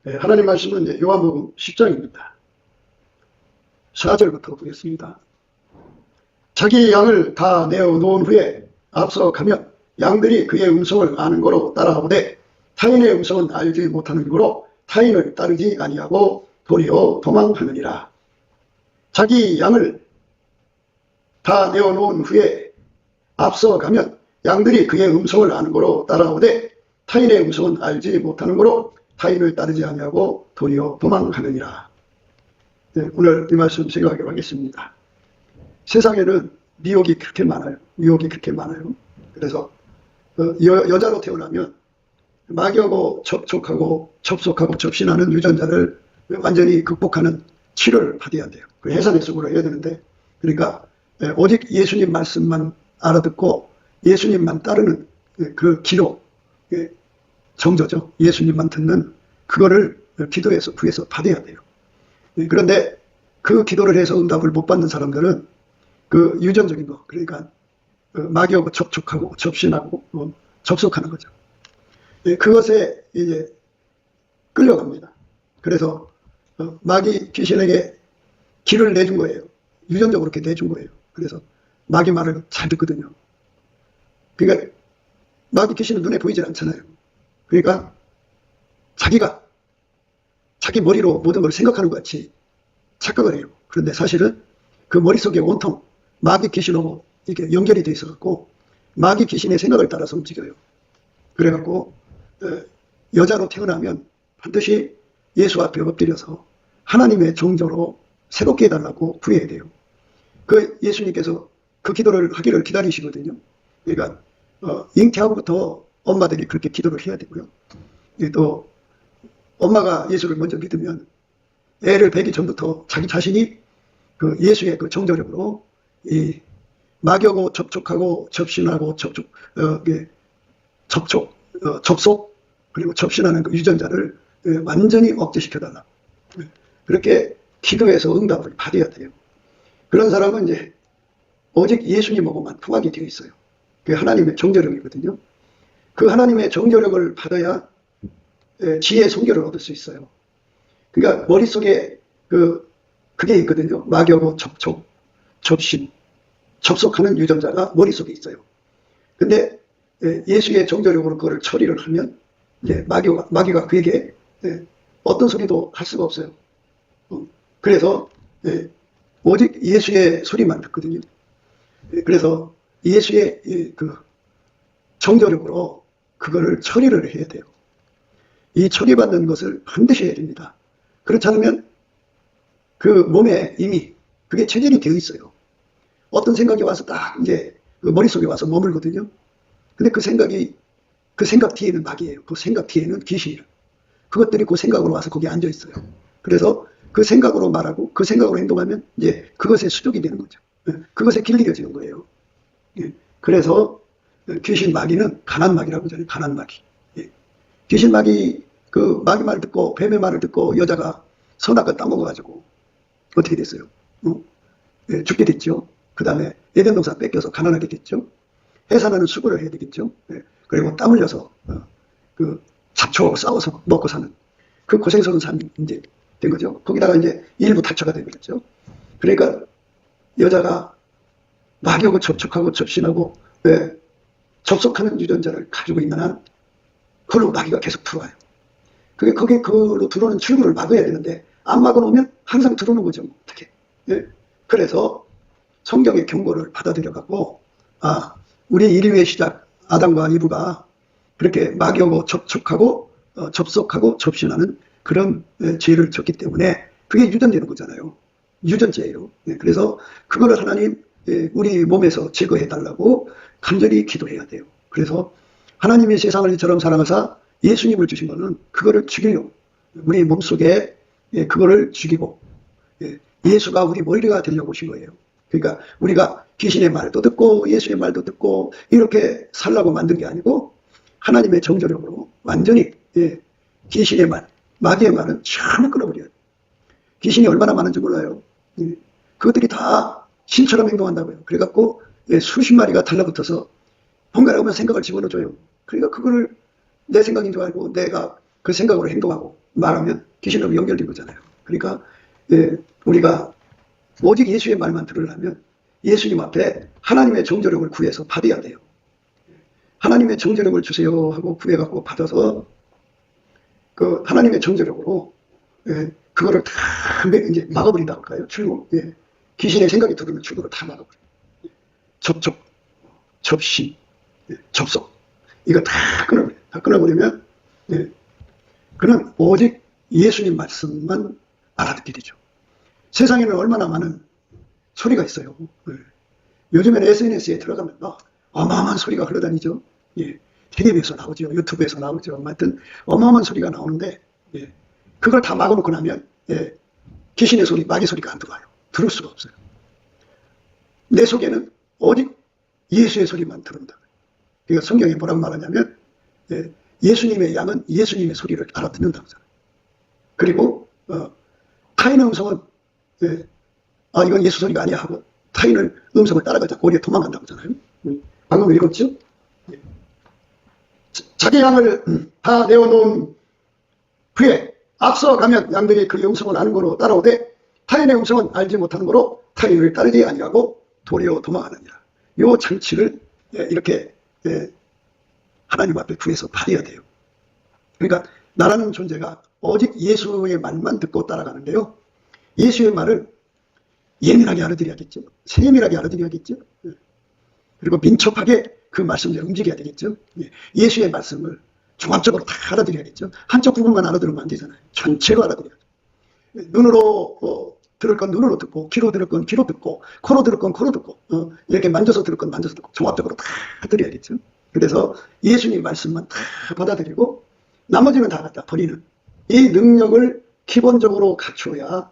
하나님 말씀은 이제 요한복음 10장입니다. 4절부터 보겠습니다. 자기 양을 다 내어 놓은 후에 앞서 가면 양들이 그의 음성을 아는 거로 따라오되 타인의 음성은 알지 못하는 거로 타인을 따르지 아니하고 도리어 도망하느니라. 자기 양을 다 내어 놓은 후에 앞서 가면 양들이 그의 음성을 아는 거로 따라오되 타인의 음성은 알지 못하는 거로 타인을 따르지 아니하고 도리어 도망하느니라. 네, 오늘 이 말씀 생각하기로 하겠습니다. 세상에는 미혹이 그렇게 많아요. 유혹이 그렇게 많아요. 그래서 여자로 태어나면 마귀하고 접촉하고 접속하고 접신하는 유전자를 완전히 극복하는 치료를 받아야 돼요. 그 해산의 속으로 해야 되는데, 그러니까 오직 예수님 말씀만 알아듣고 예수님만 따르는 그 기도, 정조죠. 예수님만 듣는 그거를 기도해서 구해서 받아야 돼요. 그런데 그 기도를 해서 응답을 못 받는 사람들은 그 유전적인 거, 그러니까 마귀하고 접촉하고 접신하고 접속하는 거죠. 그것에 이제 끌려갑니다. 그래서 마귀 귀신에게 길을 내준 거예요. 유전적으로 그렇게 내준 거예요. 그래서 마귀 말을 잘 듣거든요. 그러니까 마귀 귀신은 눈에 보이질 않잖아요. 그러니까 자기가 자기 머리로 모든 걸 생각하는 것 같이 착각을 해요. 그런데 사실은 그 머릿속에 온통 마귀 귀신하고 이렇게 연결이 돼 있어갖고 마귀 귀신의 생각을 따라서 움직여요. 그래갖고 여자로 태어나면 반드시 예수 앞에 엎드려서 하나님의 정조로 새롭게 해달라고 구해야 돼요. 그 예수님께서 그 기도를 하기를 기다리시거든요. 그러니까 잉태하고부터 엄마들이 그렇게 기도를 해야 되고요. 또 엄마가 예수를 먼저 믿으면 애를 배기 전부터 자기 자신이 그 예수의 그 정조력으로 이 마귀하고 접촉하고 접신하고 접속 그리고 접신하는 그 유전자를 완전히 억제시켜달라. 그렇게 기도해서 응답을 받아야 돼요. 그런 사람은 이제 오직 예수님하고만 통하게 되어 있어요. 그게 하나님의 정조력이거든요. 그 하나님의 정조력을 받아야 지혜의 성결을 얻을 수 있어요. 그러니까 머릿속에 그게 있거든요. 마귀하고 접촉, 접신, 접속하는 유전자가 머릿속에 있어요. 근데 예수의 정조력으로 그거를 처리를 하면 이제 마귀가 그에게 어떤 소리도 할 수가 없어요. 그래서 오직 예수의 소리만 듣거든요. 그래서 예수의 그 정조력으로 그거를 처리를 해야 돼요. 이 처리받는 것을 반드시 해야 됩니다. 그렇지 않으면 그 몸에 이미 그게 체질이 되어 있어요. 어떤 생각이 와서 딱 이제 그 머릿속에 와서 머물거든요. 근데 그 생각 뒤에는 마귀예요. 그 생각 뒤에는 귀신이에요. 그것들이 그 생각으로 와서 거기에 앉아 있어요. 그래서 그 생각으로 말하고 그 생각으로 행동하면 이제 그것의 수족이 되는 거죠. 그것에 길들여지는 거예요. 그래서 귀신 마귀는 가난 마귀라고 하잖아요. 가난 마귀. 귀신 마귀, 그 마귀 말을 듣고 뱀의 말을 듣고 여자가 선악을 따먹어가지고 어떻게 됐어요? 죽게 됐죠. 그 다음에 에덴 동산 뺏겨서 가난하게 됐죠. 해산하는 수고를 해야 되겠죠. 그리고 땀 흘려서 그 잡초하고 싸워서 먹고 사는 그 고생스러운 삶이 이제 된 거죠. 거기다가 이제 일부 다처가 된 거죠. 그러니까 여자가 마귀하고 접촉하고 접신하고 접속하는 유전자를 가지고 있는 한 그걸로 마귀가 계속 들어와요. 거기에 그걸로 들어오는 출구를 막아야 되는데 안 막아놓으면 항상 들어오는 거죠. 어떻게? 그래서 성경의 경고를 받아들여갖고 우리 인류의 시작 아담과 이브가 그렇게 마귀하고 접촉하고 접속하고 접신하는 그런 죄를 졌기 때문에 그게 유전되는 거잖아요. 유전죄예요. 그래서 그거를 하나님 우리 몸에서 제거해달라고 간절히 기도해야 돼요. 그래서 하나님이 세상을 이처럼 사랑하사 예수님을 주신 거는 그거를 죽이려고 우리 몸속에 그거를 죽이고 예수가 우리 머리가 되려고 오신 거예요. 그러니까 우리가 귀신의 말도 듣고 예수의 말도 듣고 이렇게 살라고 만든 게 아니고 하나님의 정조력으로 완전히 귀신의 말, 마귀의 말은 참 끊어버려요. 귀신이 얼마나 많은지 몰라요. 그것들이 다 신처럼 행동한다고요. 그래갖고 수십 마리가 달라붙어서 번갈아가면서 생각을 집어넣어줘요. 그러니까 그거를 내 생각인 줄 알고 내가 그 생각으로 행동하고 말하면 귀신하고 연결된 거잖아요. 그러니까 우리가 오직 예수의 말만 들으려면 예수님 앞에 하나님의 정죄력을 구해서 받아야 돼요. 하나님의 정죄력을 주세요 하고 구해갖고 받아서 그 하나님의 정죄력으로 그거를 다 이제 막아버린다고 할까요? 출구. 귀신의 생각이 들으면 출구를 다 막아버려요. 접촉, 접시, 접속. 이거 다 끊어버려요. 다 끊어버리면 그는 오직 예수님 말씀만 알아듣게 되죠. 세상에는 얼마나 많은 소리가 있어요. 요즘에는 SNS에 들어가면 어마어마한 소리가 흘러다니죠. 텔레비에서 나오죠. 유튜브에서 나오죠. 하여튼 어마어마한 소리가 나오는데 그걸 다 막아놓고 나면 귀신의 소리, 마귀 소리가 안 들어와요. 들을 수가 없어요. 내 속에는 오직 예수의 소리만 들은다. 그러니까 성경에 뭐라고 말하냐면 예수님의 양은 예수님의 소리를 알아듣는다고 하잖아요. 그리고 타인의 음성은 이건 예수 소리가 아니야 하고 타인의 음성을 따라가자 오히려 도망간다고 하잖아요. 방금 읽었죠? 자기 양을 다 내어놓은 후에 앞서가면 양들이 그 음성을 아는 거로 따라오되 타인의 음성은 알지 못하는 거로 타인을 따르지 아니하고 도리어 도망하느니라. 요 장치를 이렇게 하나님 앞에 구해서 받아야 돼요. 그러니까 나라는 존재가 오직 예수의 말만 듣고 따라가는데요. 예수의 말을 예민하게 알아들여야겠죠. 세밀하게 알아들여야겠죠. 그리고 민첩하게 그 말씀대로 움직여야 되겠죠. 예수의 말씀을 종합적으로 다 알아들여야겠죠. 한쪽 부분만 알아들으면 안 되잖아요. 전체로 알아들여야죠. 눈으로 들을 건 눈으로 듣고, 귀로 들을 건 귀로 듣고, 코로 들을 건 코로 듣고, 이렇게 만져서 들을 건 만져서 듣고, 종합적으로 다 들어야겠죠. 그래서 예수님 말씀만 다 받아들이고 나머지는 다 갖다 버리는 이 능력을 기본적으로 갖추어야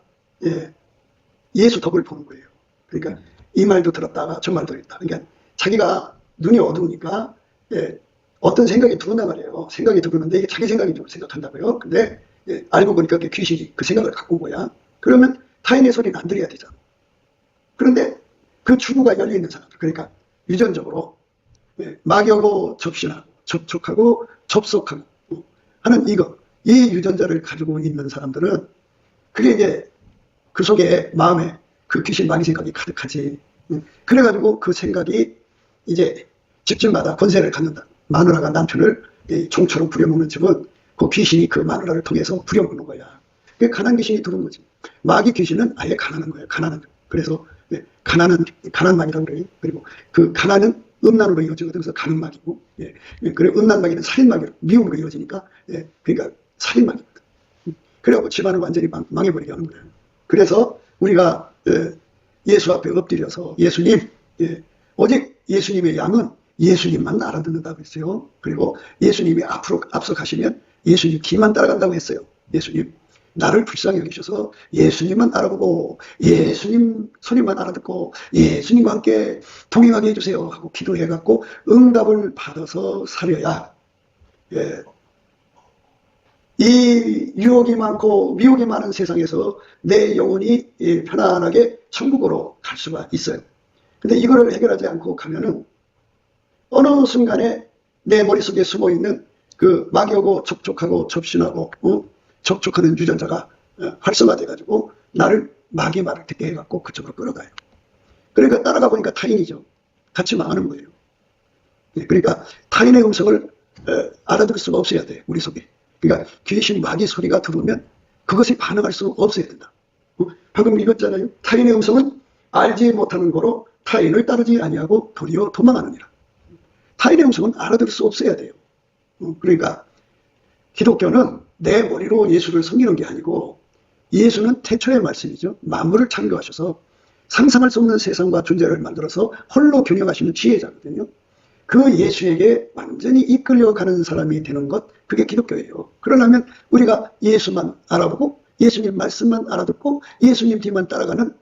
예수 덕을 보는 거예요. 그러니까 이 말도 들었다가 저 말도 했다. 그러니까 자기가 눈이 어두우니까 어떤 생각이 들어온단 말이에요. 생각이 들어오는데 이게 자기 생각인 줄 생각한다고요. 근데 알고 보니까 그게 귀신이 그 생각을 갖고 온 거야. 그러면 타인의 소리는 안 들어야 되잖아. 그런데 그 출구가 열려있는 사람들, 그러니까 유전적으로 막여고 접신하고 접촉하고 접속하고 하는 이 유전자를 가지고 있는 사람들은 그게 이제 그 속에 마음에 그 귀신 마귀 생각이 가득하지. 그래가지고 그 생각이 이제 집집마다 권세를 갖는다. 마누라가 남편을 종처럼 부려먹는 집은 그 귀신이 그 마누라를 통해서 부려먹는 거야. 그게 가난 귀신이 들어온 거지. 마귀 귀신은 아예 가난한 거예요. 가난한 거. 그래서 가난마귀라고 그래요. 그리고 그 가난은 음란으로 이어지거든요. 그래서 가난마귀고, 그리고 음란마귀는 살인마귀로 미움으로 이어지니까, 그러니까 살인마귀거든. 그래갖고 집안을 완전히 망해버리게 하는 거예요. 그래서 우리가 예수 앞에 엎드려서 예수님, 오직 예수님의 양은 예수님만 알아듣는다고 했어요. 그리고 예수님이 앞서 가시면 예수님 뒤만 따라간다고 했어요. 예수님 나를 불쌍히 여기셔서 예수님만 알아보고 예수님 소리만 알아듣고 예수님과 함께 동행하게 해주세요 하고 기도해갖고 응답을 받아서 살려야 이 유혹이 많고 미혹이 많은 세상에서 내 영혼이 편안하게 천국으로 갈 수가 있어요. 근데 이거를 해결하지 않고 가면은 어느 순간에 내 머릿속에 숨어있는 그 마귀하고 접촉하고 접신하고 접촉하는 유전자가 활성화돼가지고 나를 마귀 말을 듣게 해갖고 그쪽으로 끌어가요. 그러니까 따라가 보니까 타인이죠. 같이 망하는 거예요. 그러니까 타인의 음성을 알아들을 수가 없어야 돼, 우리 속에. 그러니까 귀신 마귀 소리가 들어오면 그것에 반응할 수 없어야 된다. 방금 읽었잖아요. 타인의 음성은 알지 못하는 거로 타인을 따르지 아니하고 도리어 도망하느니라. 타인의 음성은 알아들을 수 없어야 돼요. 그러니까 기독교는 내 머리로 예수를 섬기는 게 아니고 예수는 태초의 말씀이죠. 만물을 창조하셔서 상상할 수 없는 세상과 존재를 만들어서 홀로 경영하시는 지혜자거든요. 그 예수에게 완전히 이끌려가는 사람이 되는 것, 그게 기독교예요. 그러려면 우리가 예수만 알아보고 예수님 말씀만 알아듣고 예수님 뒤만 따라가는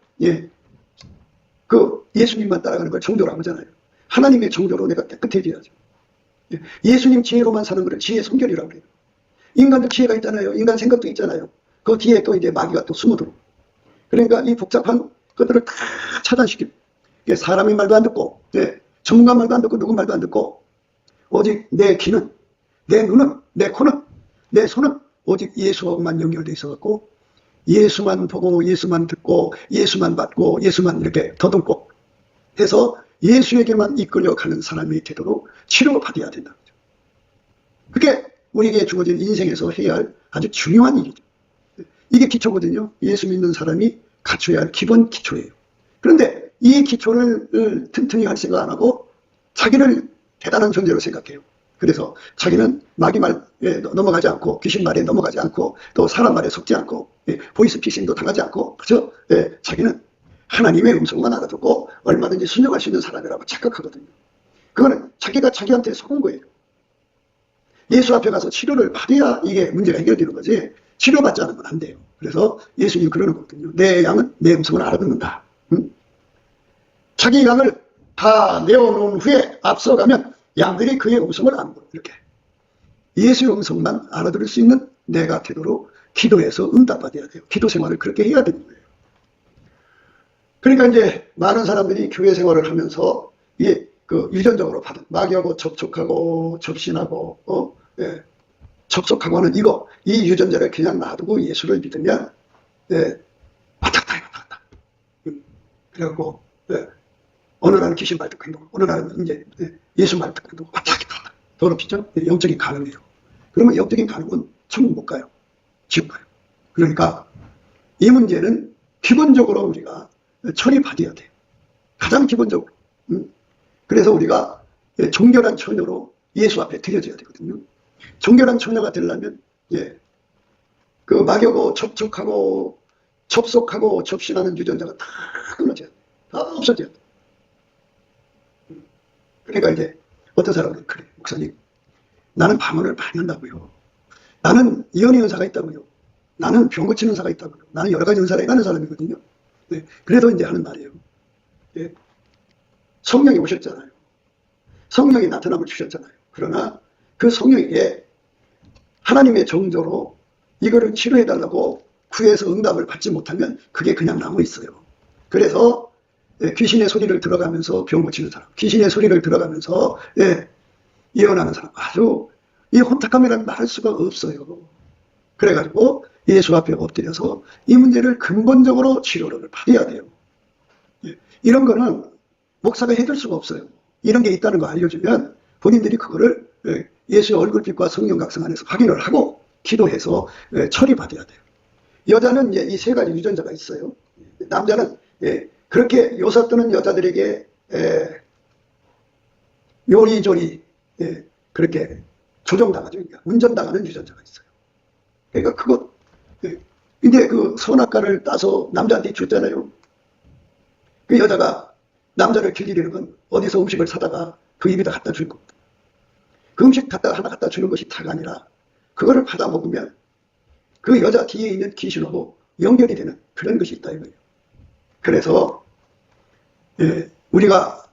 그 예수님만 따라가는 걸 정도라고 하잖아요. 하나님의 정도로 내가 깨끗해져야죠. 예수님 지혜로만 사는 걸 지혜 성결이라고 그래요. 인간도 지혜가 있잖아요. 인간 생각도 있잖아요. 그 뒤에 또 이제 마귀가 또 숨어들어. 그러니까 이 복잡한 것들을 다 차단시키고, 사람의 말도 안 듣고, 전문가 말도 안 듣고, 누구 말도 안 듣고, 오직 내 귀는, 내 눈은, 내 코는, 내 손은 오직 예수하고만 연결돼 있어갖고 예수만 보고 예수만 듣고 예수만 받고 예수만 이렇게 더듬고 해서 예수에게만 이끌려가는 사람이 되도록 치료받아야 된다. 그게 우리에게 주어진 인생에서 해야 할 아주 중요한 일이죠. 이게 기초거든요. 예수 믿는 사람이 갖춰야 할 기본 기초예요. 그런데 이 기초를 튼튼히 할 생각 안 하고 자기를 대단한 존재로 생각해요. 그래서 자기는 마귀 말에 넘어가지 않고 귀신 말에 넘어가지 않고 또 사람 말에 속지 않고 보이스피싱도 당하지 않고 그죠? 자기는 하나님의 음성만 알아듣고 얼마든지 순종할 수 있는 사람이라고 착각하거든요. 그거는 자기가 자기한테 속은 거예요. 예수 앞에 가서 치료를 받아야 이게 문제가 해결되는 거지 치료받지 않으면 안 돼요. 그래서 예수님이 그러는 거거든요. 내 양은 내 음성을 알아듣는다. 자기 양을 다 내어놓은 후에 앞서가면 양들이 그의 음성을 안 보여. 이렇게 예수의 음성만 알아들을 수 있는 내가 되도록 기도해서 응답받아야 돼요. 기도 생활을 그렇게 해야 되는 거예요. 그러니까 이제 많은 사람들이 교회 생활을 하면서 이게 그 유전적으로 받은 마귀하고 접촉하고 접신하고 접속하고 하는 이 유전자를 그냥 놔두고 예수를 믿으면 왔다 갔다 그래갖고 어느 날은 귀신 발득 행동, 어느 날은 이제 예수 발득 행동 왔다 갔다 더럽히죠. 영적인 가능이에요. 그러면 영적인 가능은 천국 못 가요. 지옥 가요. 그러니까 이 문제는 기본적으로 우리가 처리받아야 돼요. 가장 기본적으로. 그래서 우리가 정결한 처녀로 예수 앞에 드려져야 되거든요. 정결한 처녀가 되려면 그 마귀하고 접촉하고 접속하고 접신하는 유전자가 다 끊어져야 돼. 다 없어져야 돼. 그러니까 이제 어떤 사람은 그래 목사님 나는 방언을 많이 한다고요. 나는 예언의 은사가 있다고요. 나는 병 고치는 은사가 있다고요. 나는 여러 가지 은사가 있는 사람이거든요. 그래도 이제 하는 말이에요. 성령이 오셨잖아요. 성령이 나타남을 주셨잖아요. 그러나 그 성령에게 하나님의 정조로 이거를 치료해달라고 구해서 응답을 받지 못하면 그게 그냥 남아있어요. 그래서 귀신의 소리를 들어가면서 병 고치는 사람, 귀신의 소리를 들어가면서 예언하는 사람, 아주 이 혼탁함이라는 말할 수가 없어요. 그래가지고 예수 앞에 엎드려서 이 문제를 근본적으로 치료를 받아야 돼요. 이런 거는 목사가 해줄 수가 없어요. 이런 게 있다는 거 알려주면 본인들이 그거를 예수의 얼굴빛과 성령 각성 안에서 확인을 하고 기도해서 처리받아야 돼요. 여자는 이 세 가지 유전자가 있어요. 남자는 그렇게 요사 뜨는 여자들에게 요리조리 그렇게 조종당하죠. 그러니까 운전당하는 유전자가 있어요. 그러니까 그거 이제 그 선악과를 따서 남자한테 줬잖아요. 그 여자가 남자를 길들이는 건 어디서 음식을 사다가 그 입에다 갖다 줄 겁니다. 그 음식 하나 갖다 주는 것이 다가 아니라 그거를 받아 먹으면 그 여자 뒤에 있는 귀신하고 연결이 되는 그런 것이 있다 이거예요. 그래서 우리가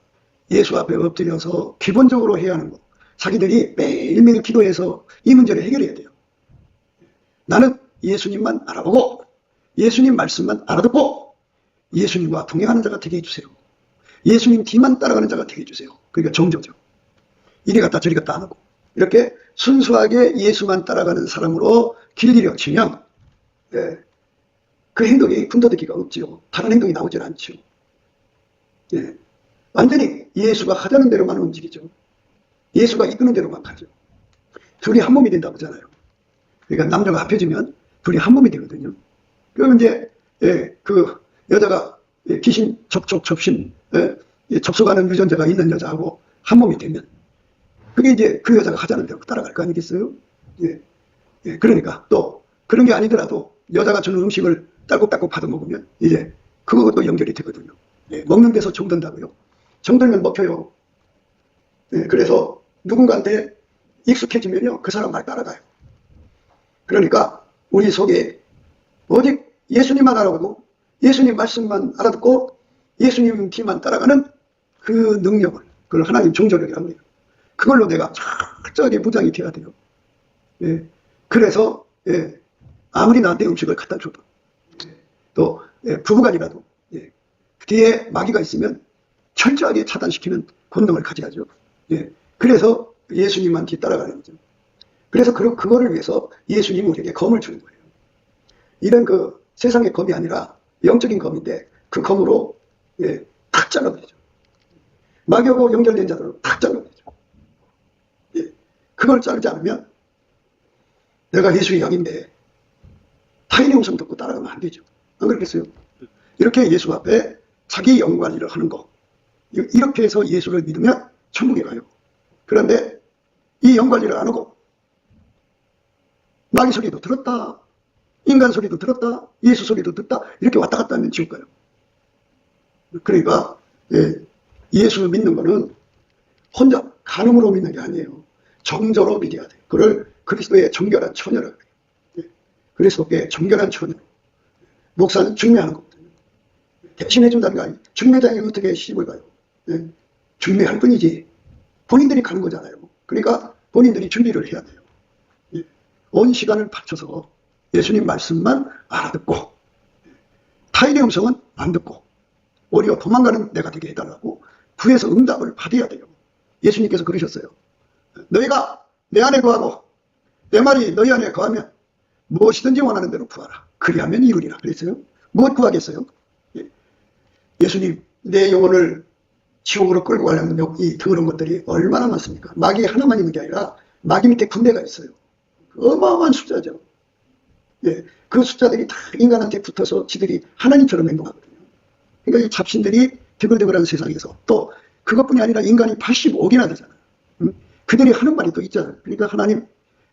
예수 앞에 엎드려서 기본적으로 해야 하는 것, 자기들이 매일매일 기도해서 이 문제를 해결해야 돼요. 나는 예수님만 알아보고 예수님 말씀만 알아듣고 예수님과 동행하는 자가 되게 해주세요. 예수님 뒤만 따라가는 자가 되게 해주세요. 그러니까 정조죠. 이리 갔다 저리 갔다 안 하고 이렇게 순수하게 예수만 따라가는 사람으로 길들여 치면 그 행동이 군더더기가 없지요. 다른 행동이 나오질 않죠. 완전히 예수가 하자는 대로만 움직이죠. 예수가 이끄는 대로만 가죠. 둘이 한 몸이 된다고 하잖아요. 그러니까 남녀가 합해지면 둘이 한 몸이 되거든요. 그럼 이제 그 여자가 귀신 접신 접속하는 유전자가 있는 여자하고 한 몸이 되면 그게 이제 그 여자가 하자는 대로 따라갈 거 아니겠어요? 그러니까 또 그런 게 아니더라도 여자가 주는 음식을 딸꾹딸꾹 받아 먹으면 이제 그것도 연결이 되거든요. 먹는 데서 정든다고요. 정들면 먹혀요. 그래서 누군가한테 익숙해지면요 그 사람 말 따라가요. 그러니까 우리 속에 오직 예수님만 알아보고 예수님 말씀만 알아듣고 예수님 뒤만 따라가는 그 능력을 그걸 하나님 종교력이라고 해요. 그걸로 내가 철저하게 무장이 돼야 돼요. 그래서 아무리 나한테 음식을 갖다 줘도 또 부부간이라도 뒤에 마귀가 있으면 철저하게 차단시키는 본능을 가져야죠. 그래서 예수님만 뒤따라가는 거죠. 그래서 그거를 위해서 예수님이 우리에게 검을 주는 거예요. 이런 그 세상의 검이 아니라 영적인 검인데 그 검으로 탁 잘라버리죠. 마귀하고 연결된 자들을 탁 잘라버리죠. 그걸 자르지 않으면 내가 예수의 양인데 타인의 음성 듣고 따라가면 안 되죠. 안 그렇겠어요? 이렇게 예수 앞에 자기 영관리를 하는 거, 이렇게 해서 예수를 믿으면 천국에 가요. 그런데 이 영관리를 안 하고 마귀 소리도 들었다, 인간 소리도 들었다, 예수 소리도 듣다, 이렇게 왔다 갔다 하면 지옥 가요. 그러니까 예수를 믿는 거는 혼자 간음으로 믿는 게 아니에요. 정조로 믿어야 돼요. 그걸 그리스도의 정결한 처녀라고 해요. 그리스도께 정결한 처녀. 목사는 중매하는 거거든요. 대신해 준다는 거 아니에요. 중매장이 어떻게 시집을 가요? 중매할 뿐이지. 본인들이 가는 거잖아요. 그러니까 본인들이 준비를 해야 돼요. 온 시간을 바쳐서 예수님 말씀만 알아듣고 타인의 음성은 안 듣고 오히려 도망가는 내가 되게 해달라고 구해서 응답을 받아야 돼요. 예수님께서 그러셨어요. 너희가 내 안에 거하고 내 말이 너희 안에 거하면 무엇이든지 원하는 대로 구하라. 그리하면 이루리라 그랬어요. 무엇 구하겠어요? 예수님, 내 영혼을 지옥으로 끌고 가려는 이 더러운 것들이 얼마나 많습니까? 마귀 하나만 있는 게 아니라 마귀 밑에 군대가 있어요. 어마어마한 숫자죠. 그 숫자들이 다 인간한테 붙어서 지들이 하나님처럼 행동하거든요. 그러니까 이 잡신들이 드글드글한 세상에서 또 그것뿐이 아니라 인간이 85개나 되잖아요. 그들이 하는 말이 또 있잖아요. 그러니까 하나님,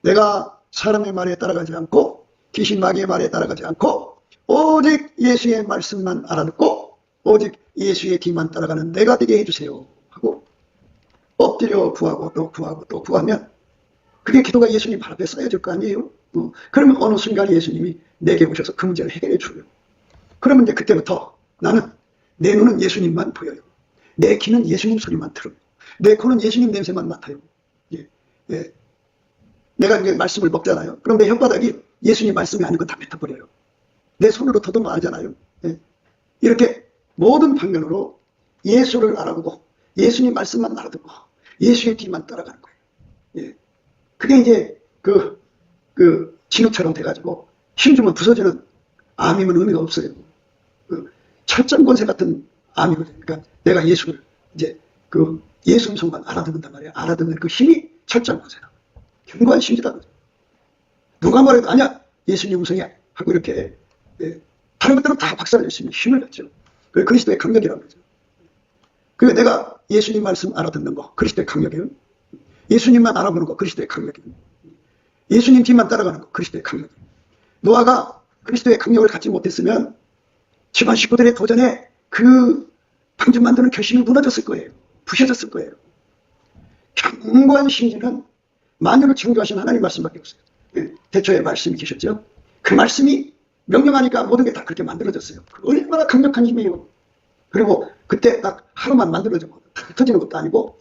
내가 사람의 말에 따라가지 않고 귀신 마귀의 말에 따라가지 않고 오직 예수의 말씀만 알아듣고 오직 예수의 뒤만 따라가는 내가 되게 해주세요 하고 엎드려 구하고 또 구하고 또 구하면 그게 기도가 예수님 발 앞에 쌓여질 거 아니에요. 그러면 어느 순간 예수님이 내게 오셔서 그 문제를 해결해 줘요. 그러면 이제 그때부터 나는 내 눈은 예수님만 보여요. 내 귀는 예수님 소리만 들어요. 내 코는 예수님 냄새만 맡아요. 내가 이제 말씀을 먹잖아요. 그럼 내 혓바닥이 예수님 말씀이 아닌 건 다 뱉어버려요. 내 손으로 더듬어 알잖아요. 이렇게 모든 방면으로 예수를 알아보고 예수님 말씀만 알아듣고 예수의 뒤만 따라가는 거예요. 그게 이제 그 진흙처럼 돼가지고 힘주면 부서지는 암이면 의미가 없어요. 철장권세 같은 암이거든요. 그러니까 내가 예수를 이제 그 예수 음성만 알아듣는단 말이에요. 알아듣는 그 힘이 철장권세다. 견고한 심지다. 누가 말해도 아니야 예수님 음성이야 하고 이렇게 다른 것들은 다 박살낼 수 있는 힘을 갖죠. 그게 그리스도의 강력이라는 거죠. 그게 내가 예수님 말씀 알아듣는 거 그리스도의 강력이에요. 예수님만 알아보는 거 그리스도의 강력이에요. 예수님 뒤만 따라가는 거 그리스도의 강력이에요. 노아가 그리스도의 강력을 갖지 못했으면 집안 식구들의 도전에 그 방주 만드는 결심이 무너졌을 거예요. 부셔졌을 거예요. 견고한 심지는 만유를 창조하신 하나님 말씀밖에 없어요. 대초에 말씀이 계셨죠. 그 말씀이 명령하니까 모든 게 다 그렇게 만들어졌어요. 얼마나 강력한 힘이에요. 그리고 그때 딱 하루만 만들어진 것도 다 흩어지는 것도 아니고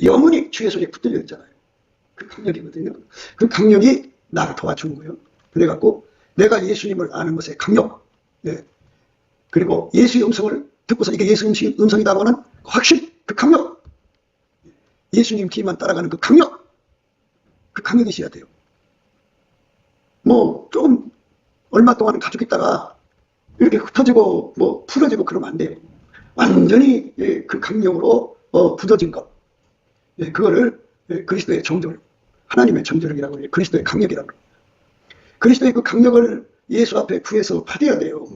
영원히 주의 손에 붙들려 있잖아요. 그 강력이거든요. 그 강력이 나를 도와주는 거예요. 그래갖고 내가 예수님을 아는 것의 강력, 그리고 예수의 음성을 듣고서 이게 예수 음성이라고 하는 확신, 그 강력, 예수님 뒤만 따라가는 그 강력이 있어야 돼요. 뭐 조금 얼마 동안 가지고 있다가 이렇게 흩어지고 뭐 풀어지고 그러면 안 돼요. 완전히 그 강력으로 굳어진 것, 그거를 그리스도의 정절, 하나님의 정절이라고 해요. 그리스도의 강력이라고 해요. 그리스도의 그 강력을 예수 앞에 구해서 받아야 돼요.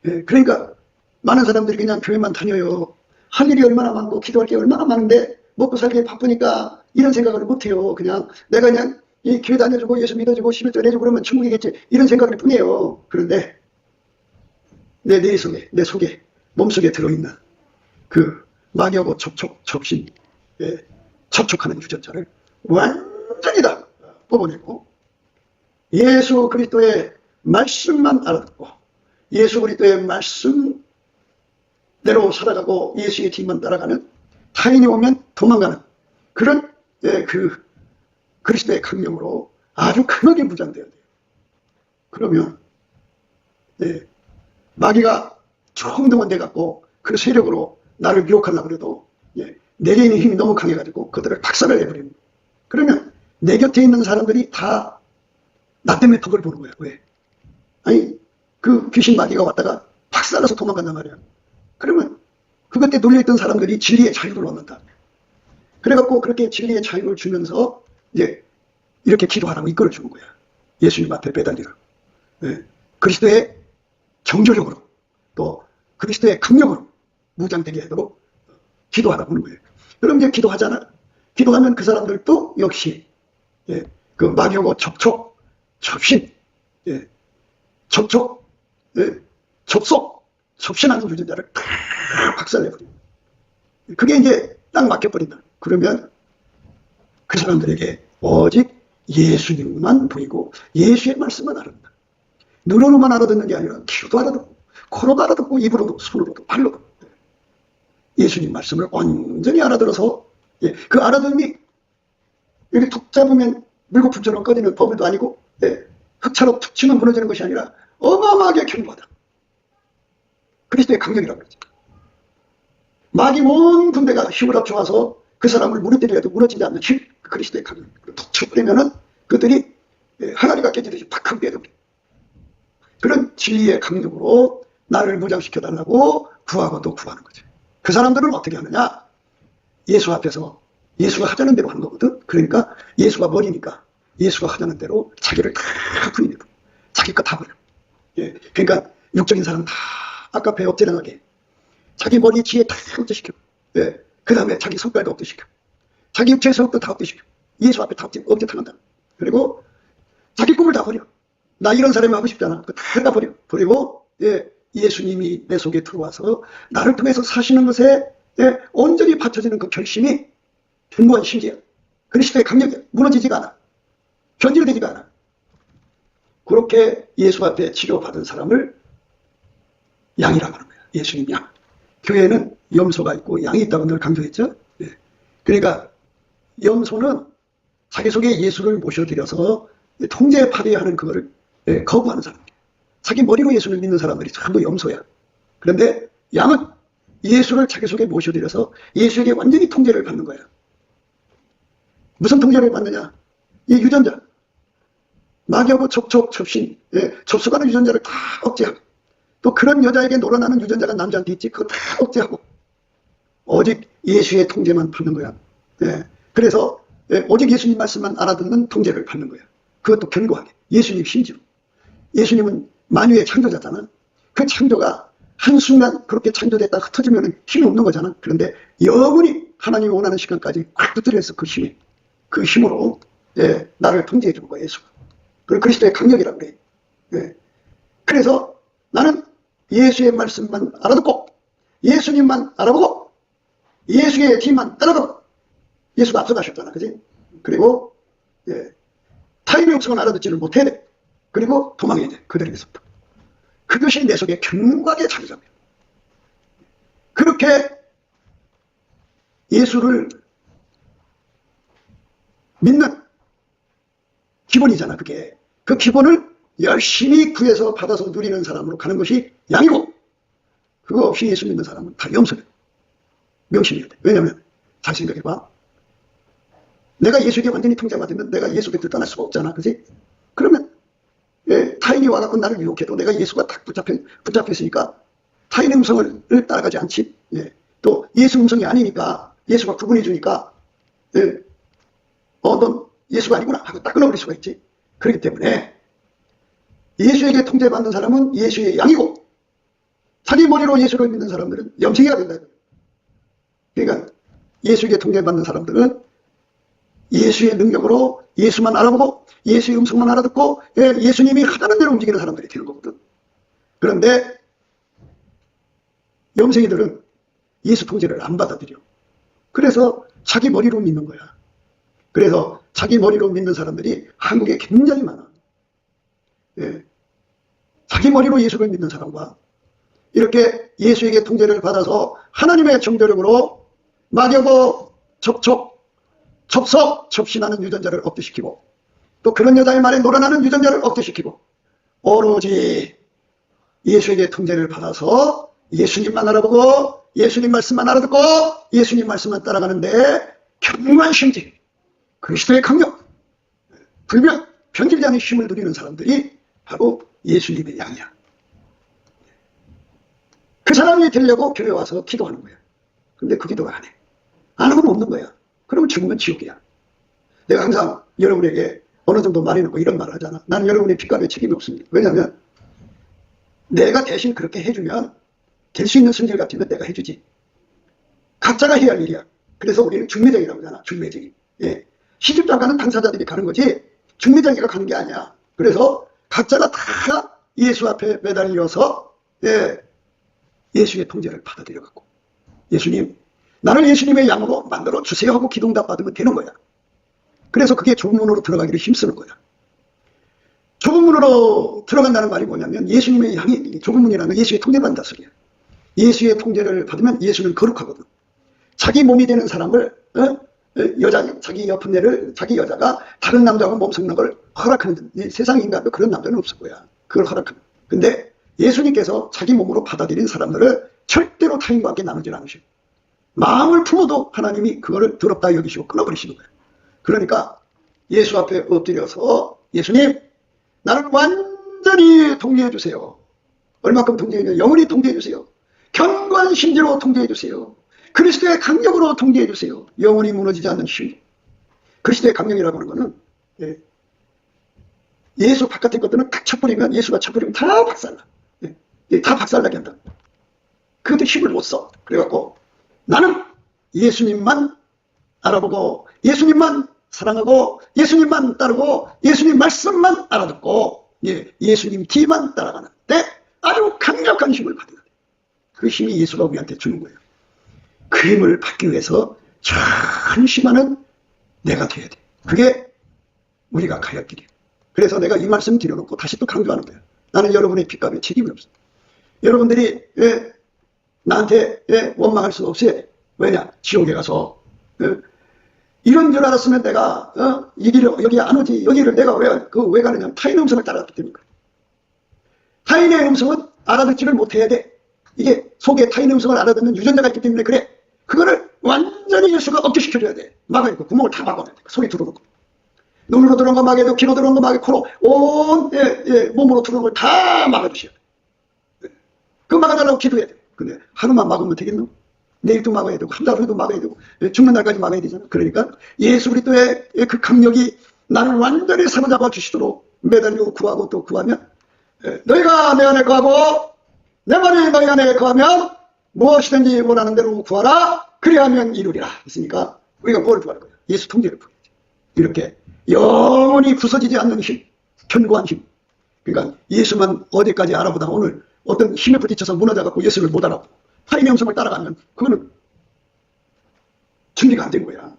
그러니까 많은 사람들이 그냥 교회만 다녀요. 할 일이 얼마나 많고 기도할 게 얼마나 많은데 먹고 살기 바쁘니까 이런 생각을 못해요. 그냥 내가 그냥 이 교회 다녀주고 예수 믿어주고 11조 내주고 그러면 천국이겠지 이런 생각일 뿐이에요. 그런데 내 뇌 속에, 내 속에, 몸속에 들어있는 그 마귀하고 접신, 접촉하는 유전자를 완전히 다 뽑아내고 예수 그리스도의 말씀만 알아듣고 예수 그리스도의 말씀대로 살아가고 예수의 뒤만 따라가는, 타인이 오면 도망가는 그런 그 그리스도의 강령으로 아주 강하게 무장되어야 돼요. 그러면 마귀가 조금 더 돼갖고 그 세력으로 나를 유혹하려고 그래도 내게 있는 힘이 너무 강해가지고 그들을 박살을 내버리는 거예요. 그러면 내 곁에 있는 사람들이 다 나 때문에 덕을 보는 거야. 왜? 아니, 그 귀신 마귀가 왔다가 박살나서 도망간단 말이야. 그러면 그것 때 놀려있던 사람들이 진리의 자유를 얻는다. 그래갖고 그렇게 진리의 자유를 주면서 이제 이렇게 기도하라고 이끌어주는 거야. 예수님 앞에 매달리라고. 예. 그리스도의 정조력으로 또 그리스도의 강력으로 무장되게 하도록 기도하라고 하는 거예요. 그럼 이제 기도하잖아. 기도하면 그 사람들도 역시 예. 그 마귀하고 접촉, 접신, 예. 접촉, 예. 접속, 접신하는 유전자를 다 박살내버려요. 그게 이제 딱 막혀버린다. 그러면 그 사람들에게 오직 예수님만 보이고 예수의 말씀만 알아듣는다. 눈으로만 알아듣는 게 아니라 귀로도 알아듣고 코로도 알아듣고 입으로도 손으로도 발로도 예수님 말씀을 완전히 알아들어서 예, 그 알아듣음이 여기 툭 잡으면 물거품처럼 꺼지는 범위도 아니고 예, 흑차로 툭 치면 무너지는 것이 아니라 어마어마하게 견고하다. 그리스도의 강력이라고 그러죠. 마귀 온 군대가 힘을 합쳐와서 그 사람을 무너뜨려도 무너지지 않는 힘, 그리스도의 강력. 툭 쳐버리면은 그들이 항아리가 깨지듯이 팍 깨져버려. 그런 진리의 강력으로 나를 무장시켜달라고 구하고 또 구하는 거죠. 그 사람들은 어떻게 하느냐? 예수 앞에서 예수가 하자는 대로 하는 거거든. 그러니까 예수가 머리니까 예수가 하자는 대로 자기를 다 부인해버려. 자기 거 다 버려. 예. 그러니까 육적인 사람 다 아까 배 엎드려나게 자기 머리 지에 다 억제시켜. 예. 그 다음에 자기 성깔도 억제시켜. 자기 육체의 성욕도 다 억제시켜. 예수 앞에 다 억제당한다. 그리고 자기 꿈을 다 버려. 나 이런 사람이 하고 싶잖아. 그거 다 버려. 버리고 예. 예수님이 내 속에 들어와서 나를 통해서 사시는 것에 예. 온전히 받쳐지는 그 결심이 견고한 심지야. 그리스도의 강력이 무너지지가 않아. 변질되지가 않아. 그렇게 예수 앞에 치료받은 사람을 양이라고 하는 거야. 예수님 양. 교회에는 염소가 있고 양이 있다고 늘 강조했죠. 예. 그러니까 염소는 자기 속에 예수를 모셔드려서 통제 발휘하는 그거를 예, 거부하는 사람. 자기 머리로 예수를 믿는 사람들이 전부 염소야. 그런데 양은 예수를 자기 속에 모셔드려서 예수에게 완전히 통제를 받는 거야. 무슨 통제를 받느냐? 이 유전자. 마귀하고 접촉, 접신, 예, 접속하는 유전자를 다 억제하고 또 그런 여자에게 놀아나는 유전자가 남자한테 있지 그거 다 억제하고 오직 예수의 통제만 받는 거야. 예, 그래서 예, 오직 예수님 말씀만 알아듣는 통제를 받는 거야. 그것도 견고하게. 예수님 심지어. 예수님은 만유의 창조자잖아. 그 창조가 한순간 그렇게 창조됐다 흩어지면 힘이 없는 거잖아. 그런데 영원히 하나님이 원하는 시간까지 꽉 붙들려서 그 힘이 그 힘으로 예, 나를 통제해 주는 거야. 예수가. 그걸 그리스도의 강력이라고 그래. 예. 그래서 나는 예수의 말씀만 알아듣고 예수님만 알아보고 예수의 뒤만 따라가고 예수가 앞서가셨잖아. 그지? 그리고 예, 타인의 음성을 알아듣지를 못해야 돼. 그리고 도망해야 돼. 그들에게서부터. 그것이 내 속에 견고하게 자리 잡혀. 그렇게 예수를 믿는 기본이잖아. 그게. 그 기본을 열심히 구해서 받아서 누리는 사람으로 가는 것이 양이고 그거 없이 예수 믿는 사람은 다 염소예요. 명심해야 돼. 왜냐하면 잘 생각해봐. 내가 예수에게 완전히 통제받으면 내가 예수 곁을 떠날 수가 없잖아. 그지? 그러면 예, 타인이 와갖고 나를 유혹해도 내가 예수가 딱 붙잡혔으니까 타인의 음성을 따라가지 않지. 예. 또 예수 음성이 아니니까 예수가 구분해 주니까 예. 넌 예수가 아니구나 하고 딱 끊어버릴 수가 있지. 그렇기 때문에 예수에게 통제받는 사람은 예수의 양이고 자기 머리로 예수를 믿는 사람들은 염색이가 된다. 그러니까 예수에게 통제받는 사람들은 예수의 능력으로 예수만 알아보고 예수의 음성만 알아듣고 예수님이 하자는 대로 움직이는 사람들이 되는 거거든. 그런데 염색이들은 예수 통제를 안 받아들여. 그래서 자기 머리로 믿는 거야. 그래서 자기 머리로 믿는 사람들이 한국에 굉장히 많아. 예. 자기 머리로 예수를 믿는 사람과 이렇게 예수에게 통제를 받아서 하나님의 정조력으로 마귀하고 접속, 접신하는 유전자를 억제시키고 또 그런 여자의 말에 놀아나는 유전자를 억제시키고 오로지 예수에게 통제를 받아서 예수님만 알아보고 예수님 말씀만 알아듣고 예수님 말씀만 따라가는데 견고한 심지 그리스도의 강력 변질되지 않은 힘을 누리는 사람들이 바로 예수님의 양이야. 그 사람이 되려고 교회 와서 기도하는 거야. 근데 그 기도가 안 해. 안 하면 없는 거야. 그러면 죽으면 지옥이야. 내가 항상 여러분에게 어느 정도 말해놓고 이런 말을 하잖아. 나는 여러분의 빚값에 책임이 없습니다. 왜냐하면 내가 대신 그렇게 해주면 될 수 있는 성질 같으면 내가 해주지. 각자가 해야 할 일이야. 그래서 우리는 중매쟁이라고 하잖아. 중매쟁이. 예. 시집장가는 당사자들이 가는 거지 중매쟁이가 가는 게 아니야. 그래서 각자가 다 예수 앞에 매달려서 예수의 통제를 받아들여갖고 예수님, 나를 예수님의 양으로 만들어 주세요 하고 기도응답 받으면 되는 거야. 그래서 그게 좁은 문으로 들어가기를 힘쓰는 거야. 좁은 문으로 들어간다는 말이 뭐냐면 예수님의 양이 좁은 문이라는 예수의 통제받는다 소리야. 예수의 통제를 받으면 예수는 거룩하거든. 자기 몸이 되는 사람을 자기 여편네를 자기 여자가 다른 남자하고 몸 섞는 걸 허락하는 세상 인간도 그런 남자는 없을 거야. 그걸 허락하는. 근데 예수님께서 자기 몸으로 받아들인 사람들을 절대로 타인과 함께 나누지 않으시고 마음을 품어도 하나님이 그거를 더럽다 여기시고 끊어버리시는 거예요. 그러니까 예수 앞에 엎드려서 예수님, 나를 완전히 통제해 주세요. 얼마큼 통제해 주세요? 영원히 통제해 주세요. 견고한 심지로 통제해 주세요. 그리스도의 강력으로 통제해 주세요. 영원히 무너지지 않는 힘. 그리스도의 강력이라고 하는 거는 예수 바깥의 것들은 딱 쳐버리면 예수가 쳐버리면 다 박살나. 다 박살나게 한다. 그것도 힘을 못 써. 그래갖고 나는 예수님만 알아보고 예수님만 사랑하고 예수님만 따르고 예수님 말씀만 알아듣고 예수님 뒤만 따라가는데 아주 강력한 힘을 받아야 돼. 그 힘이 예수가 우리한테 주는 거예요. 그 힘을 받기 위해서 전심하는 내가 돼야 돼. 그게 우리가 가야 할 길이에요. 그래서 내가 이 말씀 드려놓고 다시 또 강조하는 거예요. 나는 여러분의 빚값에 책임이 없어. 여러분들이 나한테 원망할 수 없어야 돼. 왜냐? 지옥에 가서 이런 줄 알았으면 내가 이 길을 여기 안 오지. 여기를 내가 왜 가느냐면 타인의 음성을 따라갔기 때문이니까. 타인의 음성은 알아듣지를 못해야 돼. 이게 속에 타인의 음성을 알아듣는 유전자가 있기 때문에 그래. 그거를 완전히 예수가 억제시켜줘야 돼. 막아야 돼. 구멍을 다 막아야 돼. 소리 들어놓고. 눈으로 들어온 거 막아야 되고 귀로 들어온 거 막아야 코로 온 몸으로 들어온 걸 다 막아주셔야 돼. 그 막아달라고 기도해야 돼. 근데 하루만 막으면 되겠노? 내일도 막아야 되고 한 달 후에도 막아야 되고 죽는 날까지 막아야 되잖아. 그러니까 예수 그리스도의 그 강력이 나를 완전히 사로잡아 주시도록 매달리고 구하고 또 구하면 너희가 내 안에 거하고 내 말이 너희 안에 거하면 무엇이든지 원하는 대로 구하라. 그리하면 이루리라. 했으니까 우리가 뭘 구할 거야? 예수 통제를 구해야지. 이렇게 영원히 부서지지 않는 힘, 견고한 힘. 그러니까 예수만 어디까지 알아보다가 오늘 어떤 힘에 부딪혀서 무너져갖고 예수를 못 알아보고 타인의 음성을 따라가면 그거는 준비가 안 된 거야.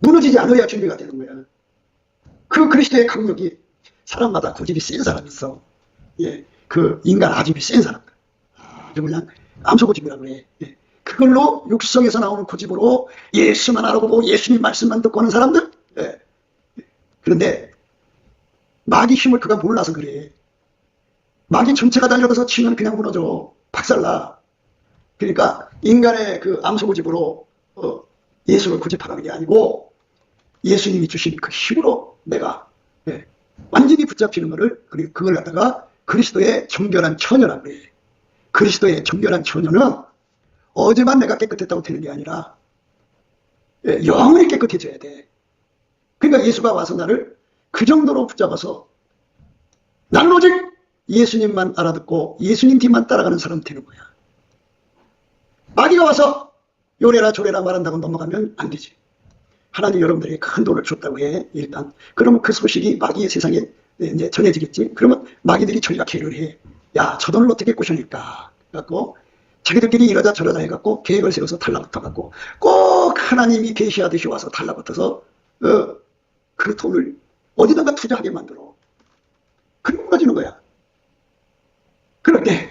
무너지지 않아야 준비가 되는 거야. 그 그리스도의 강력이 사람마다 고집이 센 사람이 있어. 그 인간 아집이 센 사람. 아주 그냥 암소 고집이라고 그래. 그걸로 육성에서 나오는 고집으로 예수만 알아보고 예수님 말씀만 듣고 하는 사람들. 그런데 마귀 힘을 그가 몰라서 그래. 마귀 전체가 달려들어서 치면 그냥 무너져. 박살나. 그러니까 인간의 그 암소 고집으로 예수를 고집하는 게 아니고 예수님이 주신 그 힘으로 내가 완전히 붙잡히는 거를 그리고 그걸 갖다가 그리스도의 정결한 처녀라고 그래. 그리스도의 정결한 처녀는 어제만 내가 깨끗했다고 되는 게 아니라 영원히 깨끗해져야 돼. 그러니까 예수가 와서 나를 그 정도로 붙잡아서 나는 오직 예수님만 알아듣고 예수님 뒤만 따라가는 사람 되는 거야. 마귀가 와서 요래라 저래라 말한다고 넘어가면 안 되지. 하나님 여러분들에게 큰 돈을 줬다고 해. 일단 그러면 그 소식이 마귀의 세상에 이제 전해지겠지. 그러면 마귀들이 전략회의를 해. 야, 저 돈을 어떻게 꼬셔낼까? 갖고 자기들끼리 이러자 저러자 해갖고 계획을 세워서 달라붙어갖고 꼭 하나님이 계시하듯이 와서 달라붙어서 그 돈을 어디다가 투자하게 만들어. 그리고 가지는 거야. 그런데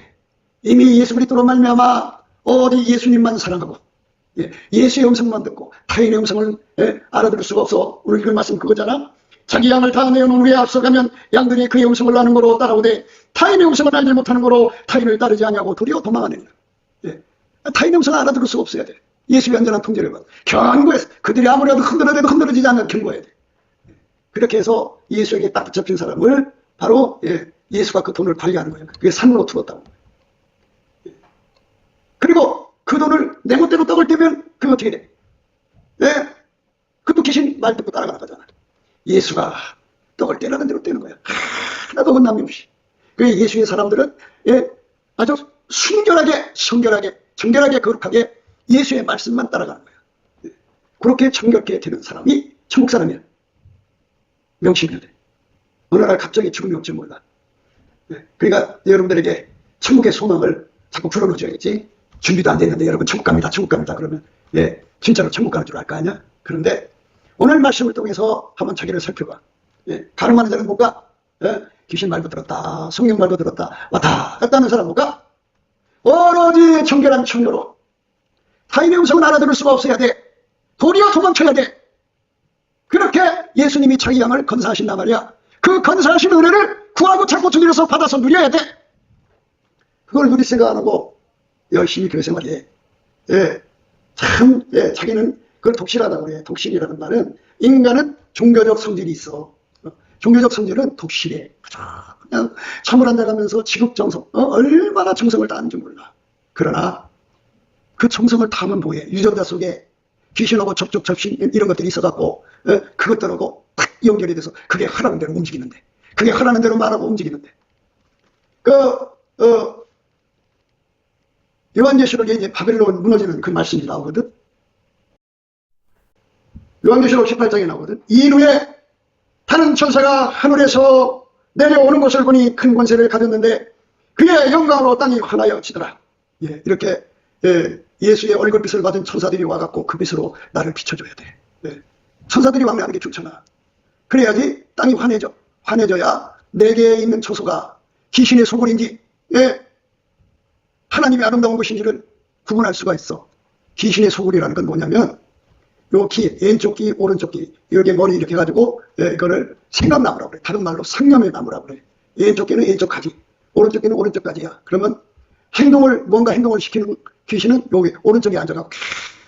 이미 예수 그리스도로 말미암아 어디 예수님만 사랑하고 예수의 음성만 듣고 타인의 음성을 알아들을 수가 없어. 오늘 읽은 말씀 그거잖아. 자기 양을 다 내어놓은 후에 앞서가면 양들이 그의 음성을 아는 거로 따라오되 타인의 음성을 알지 못하는 거로 타인을 따르지 아니하고 도리어 도망하느니라. 타인의 음성을 알아들을 수가 없어야 돼. 예수의 완전한 통제를 받아 견고해서 그들이 아무래도 흔들어대도 흔들어지지 않는 견고해야 돼. 그렇게 해서 예수에게 딱 붙잡힌 사람을 바로 예수가 그 돈을 관리하는 거예요. 그게 산으로 들었다고. 그리고 그 돈을 내 멋대로 떡을 떼면 그게 어떻게 돼? 그것도 귀신 말 듣고 따라가는 거잖아. 예수가 떡을 떼라는 대로 떼는 거야. 하나도 혼남이 없이. 그래서 예수의 사람들은 아주 순결하게, 성결하게, 정결하게, 거룩하게 예수의 말씀만 따라가는 거야. 그렇게 정결하게 되는 사람이 천국 사람이야. 명심해야 돼. 어느 날 갑자기 죽음이 올지 몰라. 그러니까 여러분들에게 천국의 소망을 자꾸 불어넣어줘야겠지. 준비도 안 됐는데 여러분 천국 갑니다, 천국 갑니다. 그러면 진짜로 천국 가는 줄 알 거 아니야? 그런데 오늘 말씀을 통해서 한번 자기를 살펴봐. 가늠하는 자는 못 가. 귀신 말도 들었다, 성령 말도 들었다, 왔다 갔다 하는 사람 못 가. 오로지 정결한 청교로 타인의 음성은 알아들을 수가 없어야 돼. 도리어 도망쳐야 돼. 그렇게 예수님이 자기 양을 건사하신단 말이야. 그 건사하신 은혜를 구하고 찾고 주님에서 받아서 누려야 돼. 그걸 누릴 생각 안 하고 열심히 교회 생활해. 자기는 그걸 독실하다고 그래. 독실이라는 말은 인간은 종교적 성질이 있어. 종교적 성질은 독실해. 그냥 잠을 안 자가면서 지극정성, 얼마나 정성을 다하는지 몰라. 그러나 그 정성을 다하면 뭐해? 유전자 속에 귀신하고 접촉, 접신 이런 것들이 있어갖고 그것들하고 딱 연결이 돼서 그게 하라는 대로 움직이는데, 그게 하라는 대로 말하고 움직이는데, 요한계시록에 이제 바벨론 무너지는 그 말씀이 나오거든. 요한계시록 18장에 나오거든. 이후에 다른 천사가 하늘에서 내려오는 것을 보니 큰 권세를 가졌는데 그의 영광으로 땅이 환하여 지더라. 이렇게 예수의 얼굴빛을 받은 천사들이 와갖고 그 빛으로 나를 비춰줘야 돼. 천사들이 왕래하는 게 좋잖아. 그래야지 땅이 환해져. 환해져야 내게 있는 초소가 귀신의 소굴인지 하나님의 아름다운 것인지를 구분할 수가 있어. 귀신의 소굴이라는 건 뭐냐면 요 귀, 왼쪽 귀, 오른쪽 귀, 여기 머리 이렇게 해가지고 이거를 생각나무라고 그래. 다른 말로 상념의 나무라고 그래. 왼쪽 귀는 왼쪽 가지, 오른쪽 귀는 오른쪽 가지야. 그러면 뭔가 행동을 시키는 귀신은 여기 오른쪽에 앉아가고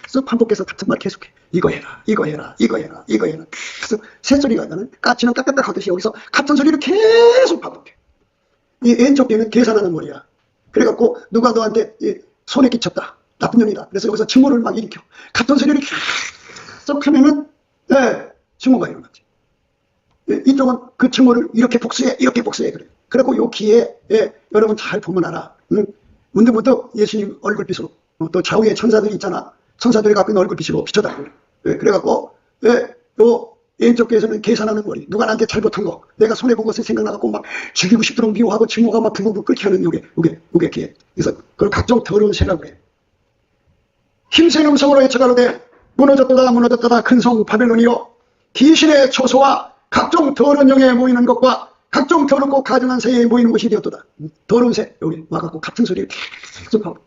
계속 반복해서 같은 말 계속해. 이거 해라, 이거 해라, 이거 해라, 이거 해라. 계속 새소리가 나는 까치는 까까까 하듯이 여기서 같은 소리를 계속 반복해. 이 왼쪽 귀는 계산하는 머리야. 그래갖고 누가 너한테 손에 끼쳤다, 나쁜 년이다. 그래서 여기서 증오를 막 일으켜. 같은 소리를 계속 하면은 증오가 일어나지. 이쪽은 그 증오를 이렇게 복수해, 이렇게 복수해. 그래. 그리고 요 귀에 여러분 잘 보면 알아. 문득문득 예수님 얼굴빛으로 또 좌우에 천사들이 있잖아. 천사들이 갖고 있는 얼굴빛으로 비춰다. 그래갖고 요 왼쪽 귀에서는 계산하는 머리, 누가 나한테 잘못한 거 내가 손해본 것을 생각나갖고 막 죽이고 싶도록 미워하고 증오가 막 부부부 끓게 하는 요게 귀에. 그래서 그걸 각종 더러운 새라고 해. 힘센 음성으로 외쳐가로되 무너졌도다 무너졌도다 큰 성 바벨론이요, 귀신의 초소와 각종 더러운 영에 모이는 것과 각종 더럽고 가증한 새에 모이는 것이 되었도다. 더러운 새 여기 와갖고 같은 소리를 계속 하고,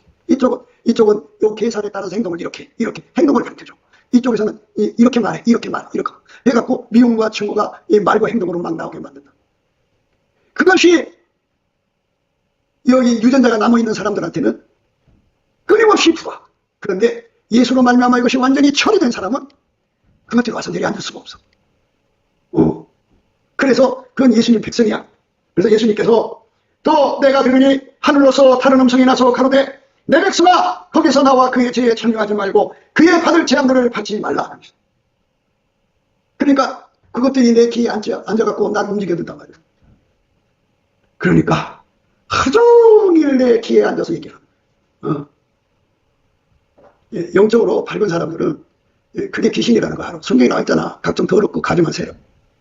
이쪽은 요 계산에 따라서 행동을 이렇게 행동을 가르쳐줘. 이쪽에서는 이렇게 말해, 이렇게 해갖고 미움과 증오가 이 말과 행동으로 막 나오게 만든다. 그것이 여기 유전자가 남아있는 사람들한테는 끊임없이 부어. 그런데 예수로 말미암아 이것이 완전히 처리된 사람은 그것들이 와서 내려앉을 수가 없어. 그래서 그건 예수님 백성이야. 그래서 예수님께서 또 내가 들으니 하늘로서 다른 음성이 나서 가로되 내 백성아 거기서 나와 그의 죄에 참여하지 말고 그의 받을 재앙들을 받지 말라. 그러니까 그것들이 내 귀에 앉아갖고 나를 움직여준단 말이야. 그러니까 하루 종일 내 귀에 앉아서 얘기를 하는. 영적으로 밝은 사람들은 그게 귀신이라는 거 알아. 성경에 나와있잖아. 각종 더럽고 가증한 세력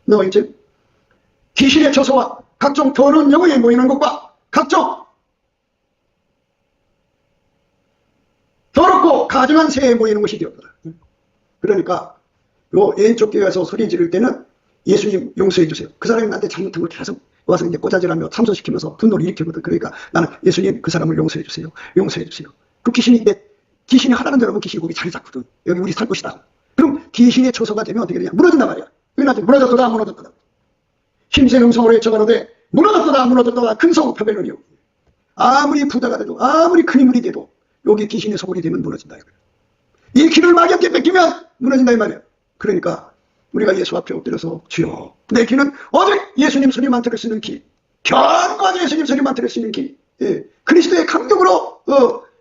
나와있지. 귀신의 처소와 각종 더러운 영혼에 모이는 것과 각종 더럽고 가증한 새에 모이는 것이 되었더라. 그러니까 요 왼쪽 교회에서 소리 지를 때는 예수님 용서해 주세요. 그 사람이 나한테 잘못한 걸 계속 와서 이제 꼬자질하며 참소시키면서 분노를 일으키거든. 그러니까 나는 예수님 그 사람을 용서해 주세요. 용서해 주세요. 그 귀신이 하라는 대로 하면 귀신이 거기 자리 잡거든. 여기 우리 살 곳이다. 그럼 귀신의 처소가 되면 어떻게 되냐? 무너진단 말이야. 무너졌도다 무너졌도다. 힘센 음성으로 외쳐가로되 무너졌도다 무너졌도다 큰 성 바벨론이요. 아무리 부자가 돼도 아무리 큰 인물이 돼도 여기 귀신의 소굴이 되면 무너진다. 이 길을 막연하게 뺏기면 무너진다 이 말이야. 그러니까 우리가 예수 앞에 엎드려서 주여, 내 귀는 오직 예수님 소리만 들을 수 있는 귀, 견고하게 예수님 소리만 들을 수 있는 귀, 그리스도의 감격으로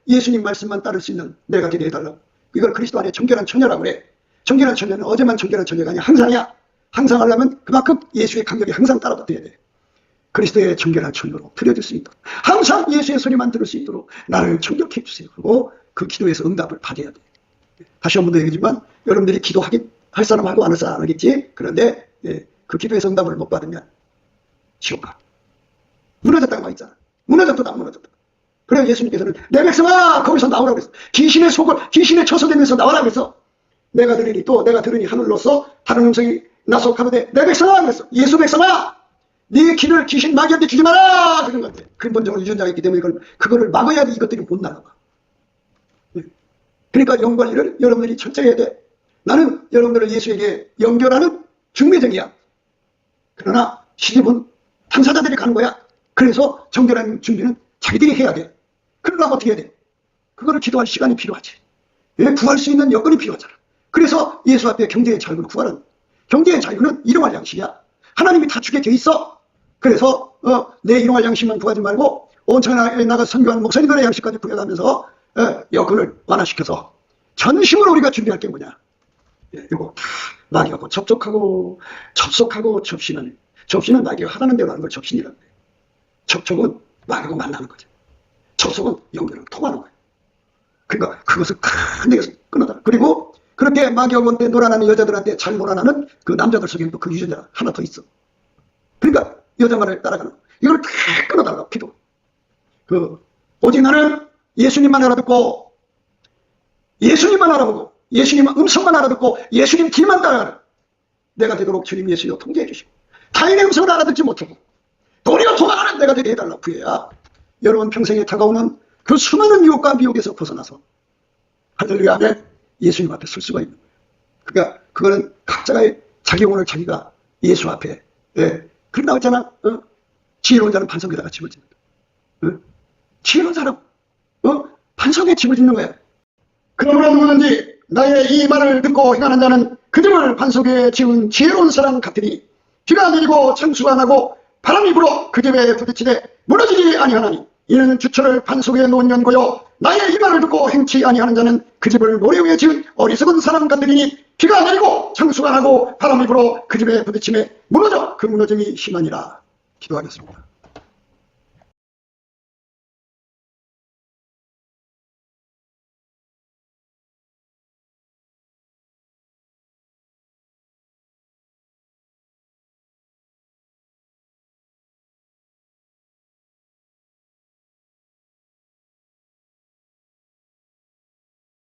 예수님 말씀만 따를 수 있는 내가 되게 해달라고. 이걸 그리스도 안에 정결한 처녀라고 그래. 정결한 처녀는 어제만 정결한 처녀가 아니야. 항상이야. 항상 하려면 그만큼 예수의 감격이 항상 따라붙어야 돼. 그리스도의 정결한 처녀로 드려질 수 있도록, 항상 예수의 소리만 들을 수 있도록 나를 정결케 해주세요. 그리고 그 기도에서 응답을 받아야 돼. 다시 한 번 더 얘기지만 여러분들이 할 사람하고 안 할 사람 하겠지. 그런데 그 기도에서 응답을 못 받으면 지옥 가. 무너졌다고 말 있잖아. 무너졌다 안 무너졌다. 그래서 예수님께서는 내 백성아 거기서 나오라고 했어. 귀신의 처소되면서 나오라고 했어. 내가 들으니 하늘로서 다른 음성이 나서 가로되 내 백성아 그랬어. 예수 백성아 네 귀를 귀신 마귀한테 주지 마라 그런 건데, 근본적으로 유전자가 있기 때문에 그거를 막아야지 이것들이 못 나가. 그러니까 영관리를 여러분들이 철저히 해야 돼. 나는 여러분들을 예수에게 연결하는 중매정이야. 그러나 시집은 당사자들이 가는 거야. 그래서 정결한 준비는 자기들이 해야 돼. 그러려면 어떻게 해야 돼? 그거를 기도할 시간이 필요하지. 구할 수 있는 여건이 필요하잖아. 그래서 예수 앞에 경제의 자유를 구하는, 경제의 자유는 일용할 양식이야. 하나님이 다 주게 돼 있어. 그래서 내 일용할 양식만 구하지 말고 온 천하에 나가 선교하는 목사님들의 양식까지 구해가면서 여건을 완화시켜서 전심으로 우리가 준비할 게 뭐냐. 이거 다 마귀하고 접속하고 접신은 마귀가 하라는 대로 하는 걸 접신이라고 해요. 접촉은 마귀하고 만나는 거죠. 접속은 연결을 통하는 거예요. 그러니까 그것을 큰 데에서 끊어달라. 그리고 그렇게 마귀하고 놀아나는 여자들한테 잘 놀아나는 그 남자들 속에는 또 그 유전자가 하나 더 있어. 그러니까 여자 말을 따라가는 거. 이걸 다 끊어달라고 기도. 오직 나는 예수님만 알아듣고 예수님만 알아보고 예수님 음성만 알아듣고 예수님 길만 따라가는 내가 되도록 주님 예수여 통제해 주시고, 타인의 음성을 알아듣지 못하고 도리어 도망하는 내가 되게 해달라고 구해야 여러분 평생에 다가오는 그 수많은 유혹과 미혹에서 벗어나서 할렐루야 아멘 예수님 앞에 설 수가 있는 거예요. 그러니까 그거는 각자의 자기 영혼을 자기가 예수 앞에 그런 나왔잖아. 지혜로운 자는 반석에다가 집을 짓는다. 지혜로운 사람 반석에 집을 짓는 거야. 그러므로 누구든지 나의 이 말을 듣고 행하는 자는 그 집을 반석에 지은 지혜로운 사람 같으니 비가 내리고 창수가 나고 바람이 불어 그 집에 부딪히되 무너지지 아니하나니 이는 주철을 반석에 놓은 연고요 나의 이 말을 듣고 행치 아니하는 자는 그 집을 모래 위에 지은 어리석은 사람 같으니 비가 내리고 창수가 나고 바람이 불어 그 집에 부딪히매 무너져 그 무너짐이 심하니라. 기도하겠습니다.